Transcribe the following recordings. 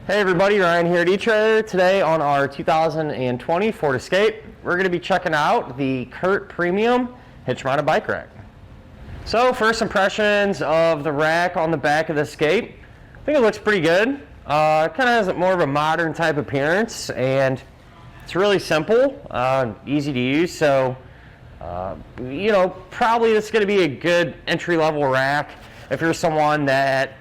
Hey everybody, Ryan here at etrailer. Today on our 2020 Ford Escape, we're going to be checking out the CURT Premium Hitch Bike Rack. So first impressions of the rack on the back of the Escape. I think it looks pretty good. It kind of has more of a modern type appearance, and it's really simple, easy to use. So probably this is going to be a good entry-level rack if you're someone that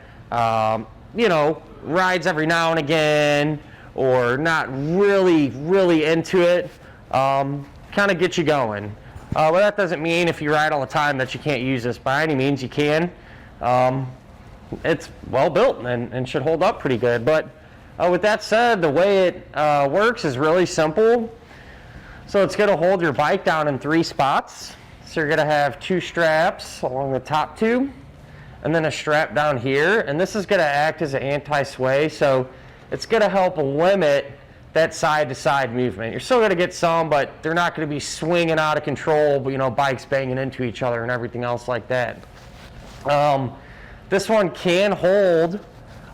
rides every now and again, or not really into it. Kind of get you going. Well, that doesn't mean if you ride all the time that you can't use this. By any means, you can. It's well built and should hold up pretty good. But with that said, the way it works is really simple. So it's going to hold your bike down in 3 spots. So you're going to have 2 straps along the top 2, and then a strap down here, and this is going to act as an anti-sway, so it's going to help limit that side-to-side movement. You're still going to get some, but they're not going to be swinging out of control, bikes banging into each other and everything else like that. This one can hold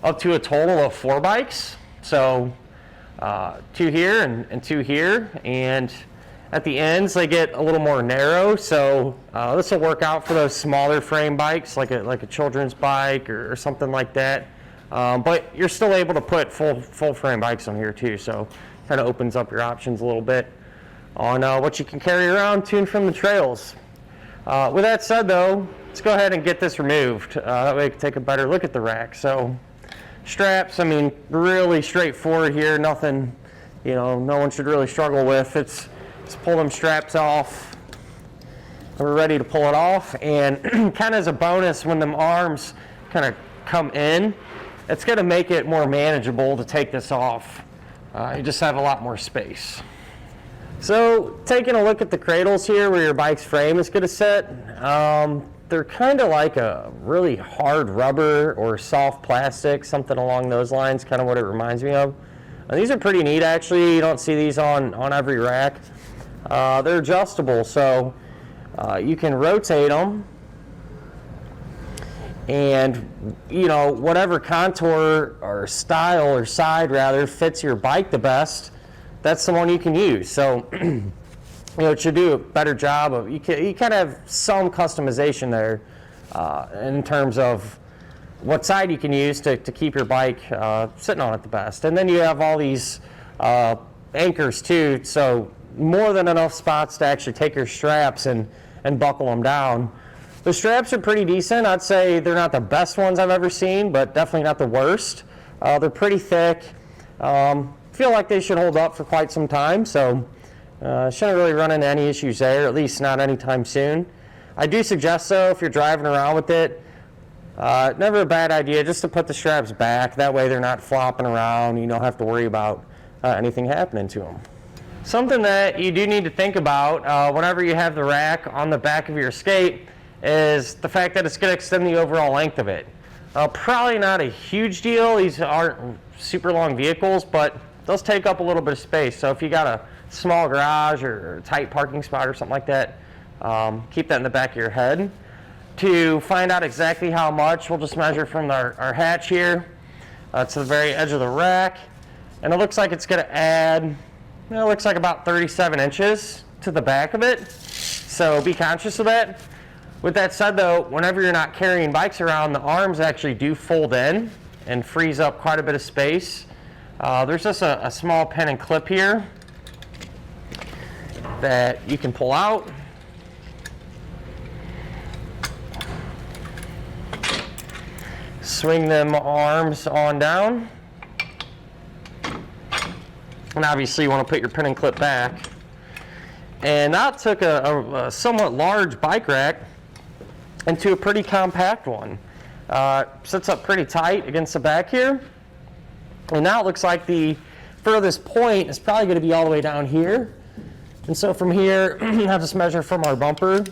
up to a total of 4 bikes, so 2 here and 2 here, and at the ends they get a little more narrow, so this will work out for those smaller frame bikes like a children's bike or something like that. But you're still able to put full frame bikes on here too, so kind of opens up your options a little bit on what you can carry around to and from the trails. With that said though, let's go ahead and get this removed. That way we can take a better look at the rack. So straps, really straightforward here, nothing no one should really struggle with. Let's pull them straps off. We're ready to pull it off, and kind of as a bonus, when them arms kind of come in, it's going to make it more manageable to take this off. You just have a lot more space. So taking a look at the cradles here where your bike's frame is going to sit, they're kind of like a really hard rubber or soft plastic, something along those lines, kind of what it reminds me of. These are pretty neat actually. You don't see these on every rack. They're adjustable, so you can rotate them, and whatever contour or style or side rather fits your bike the best, that's the one you can use. So it should do a better job of, you kind of have some customization there in terms of what side you can use to keep your bike sitting on it the best. And then you have all these anchors too, so more than enough spots to actually take your straps and buckle them down. The straps are pretty decent. I'd say they're not the best ones I've ever seen, but definitely not the worst. They're pretty thick. Feel like they should hold up for quite some time, so shouldn't really run into any issues there, at least not anytime soon. I do suggest though, if you're driving around with it, never a bad idea just to put the straps back. That way they're not flopping around. You don't have to worry about anything happening to them. Something that you do need to think about whenever you have the rack on the back of your Escape is the fact that it's going to extend the overall length of it. Probably not a huge deal. These aren't super long vehicles, but those take up a little bit of space. So if you got a small garage or a tight parking spot or something like that, keep that in the back of your head. To find out exactly how much, we'll just measure from our hatch here to the very edge of the rack. And it looks like it's going to add, it looks like about 37 inches to the back of it. So be conscious of that. With that said though, whenever you're not carrying bikes around, the arms actually do fold in and frees up quite a bit of space. There's just a small pin and clip here that you can pull out. Swing them arms on down. And obviously you want to put your pin and clip back. And that took a somewhat large bike rack into a pretty compact one. Sits up pretty tight against the back here. And now it looks like the furthest point is probably going to be all the way down here. And so from here, I'll just measure from our bumper.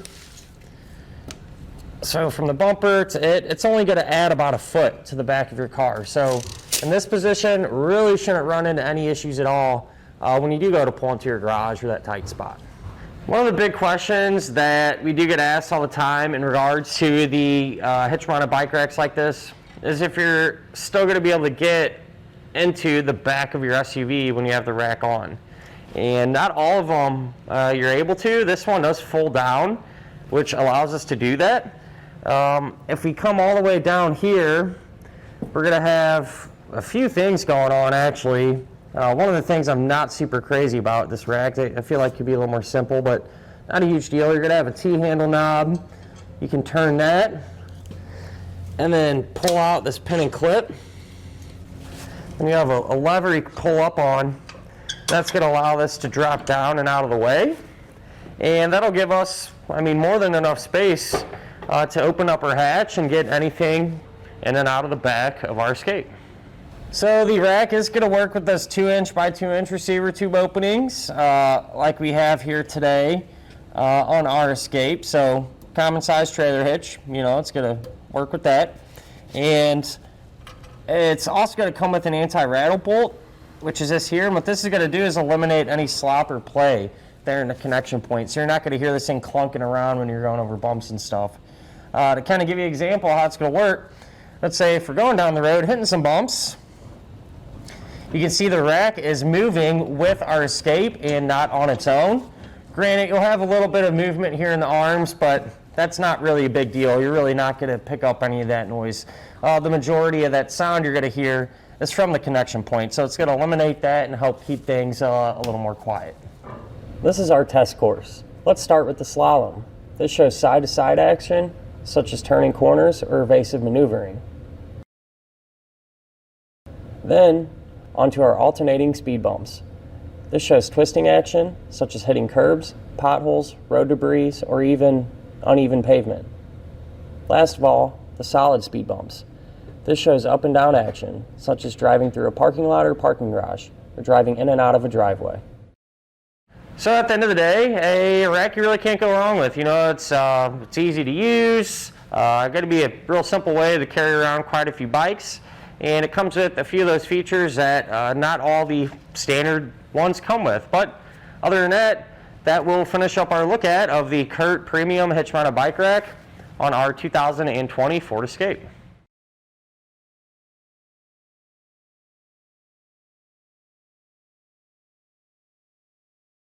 So from the bumper to it's only going to add about a foot to the back of your car. So in this position, really shouldn't run into any issues at all when you do go to pull into your garage or that tight spot. One of the big questions that we do get asked all the time in regards to the hitch-mounted bike racks like this is if you're still going to be able to get into the back of your SUV when you have the rack on. And not all of them you're able to. This one does fold down, which allows us to do that. If we come all the way down here, we're going to have a few things going on actually. One of the things I'm not super crazy about this rack, I feel like could be a little more simple, but not a huge deal. You're going to have a T-handle knob. You can turn that and then pull out this pin and clip. And you have a lever you can pull up on. That's going to allow this to drop down and out of the way. And that'll give us, I mean, more than enough space to open up our hatch and get anything in and out of the back of our Escape. So the rack is going to work with those 2-inch by 2-inch receiver tube openings like we have here today on our Escape. So common size trailer hitch, you know, it's going to work with that. And it's also going to come with an anti-rattle bolt, which is this here. And what this is going to do is eliminate any slop or play there in the connection point. So you're not going to hear this thing clunking around when you're going over bumps and stuff. To kind of give you an example of how it's going to work, let's say if we're going down the road hitting some bumps, you can see the rack is moving with our Escape and not on its own. Granted, you'll have a little bit of movement here in the arms, but that's not really a big deal. You're really not going to pick up any of that noise. The majority of that sound you're going to hear is from the connection point, so it's going to eliminate that and help keep things a little more quiet. This is our test course. Let's start with the Slalom. This shows side-to-side action, such as turning corners or evasive maneuvering. Then, onto our alternating speed bumps. This shows twisting action, such as hitting curbs, potholes, road debris, or even uneven pavement. Last of all, the solid speed bumps. This shows up and down action, such as driving through a parking lot or parking garage, or driving in and out of a driveway. So at the end of the day, a rack you really can't go wrong with. You know, it's easy to use, going to be a real simple way to carry around quite a few bikes, and it comes with a few of those features that not all the standard ones come with. But other than that, that will finish up our look at of the CURT Premium Hitch Mounted Bike Rack on our 2020 Ford Escape.